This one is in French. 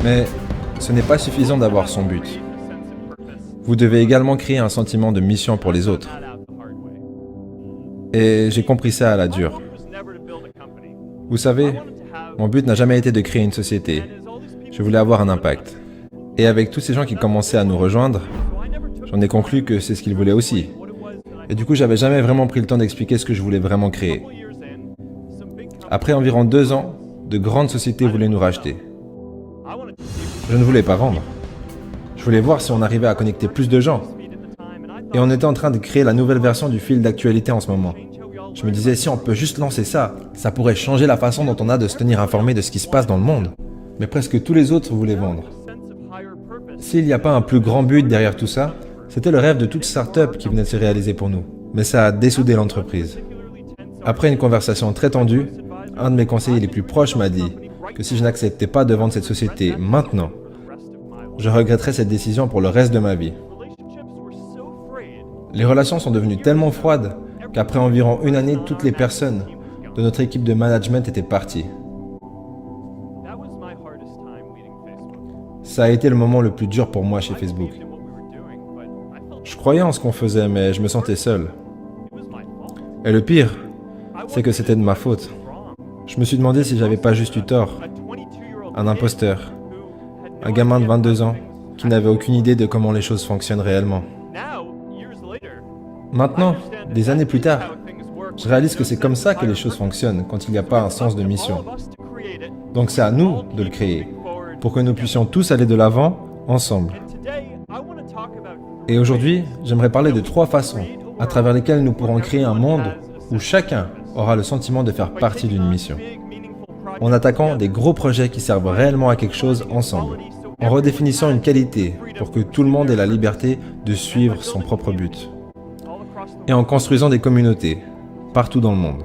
Mais ce n'est pas suffisant d'avoir son but. Vous devez également créer un sentiment de mission pour les autres. Et j'ai compris ça à la dure. Vous savez, mon but n'a jamais été de créer une société. Je voulais avoir un impact. Et avec tous ces gens qui commençaient à nous rejoindre, j'en ai conclu que c'est ce qu'ils voulaient aussi. Et du coup, j'avais jamais vraiment pris le temps d'expliquer ce que je voulais vraiment créer. Après environ 2 ans, de grandes sociétés voulaient nous racheter. Je ne voulais pas vendre. Je voulais voir si on arrivait à connecter plus de gens. Et on était en train de créer la nouvelle version du fil d'actualité en ce moment. Je me disais, si on peut juste lancer ça, ça pourrait changer la façon dont on a de se tenir informé de ce qui se passe dans le monde. Mais presque tous les autres voulaient vendre. S'il n'y a pas un plus grand but derrière tout ça, c'était le rêve de toute start-up qui venait de se réaliser pour nous. Mais ça a dessoudé l'entreprise. Après une conversation très tendue, un de mes conseillers les plus proches m'a dit que si je n'acceptais pas de vendre cette société maintenant, je regretterais cette décision pour le reste de ma vie. Les relations sont devenues tellement froides qu'après environ 1 année, toutes les personnes de notre équipe de management étaient parties. Ça a été le moment le plus dur pour moi chez Facebook. Je croyais en ce qu'on faisait, mais je me sentais seul. Et le pire, c'est que c'était de ma faute. Je me suis demandé si j'avais pas juste eu tort. Un imposteur. Un gamin de 22 ans qui n'avait aucune idée de comment les choses fonctionnent réellement. Maintenant, des années plus tard, je réalise que c'est comme ça que les choses fonctionnent quand il n'y a pas un sens de mission. Donc c'est à nous de le créer, pour que nous puissions tous aller de l'avant, ensemble. Et aujourd'hui, j'aimerais parler de 3 façons à travers lesquelles nous pourrons créer un monde où chacun aura le sentiment de faire partie d'une mission. En attaquant des gros projets qui servent réellement à quelque chose ensemble. En redéfinissant une qualité pour que tout le monde ait la liberté de suivre son propre but. Et en construisant des communautés partout dans le monde.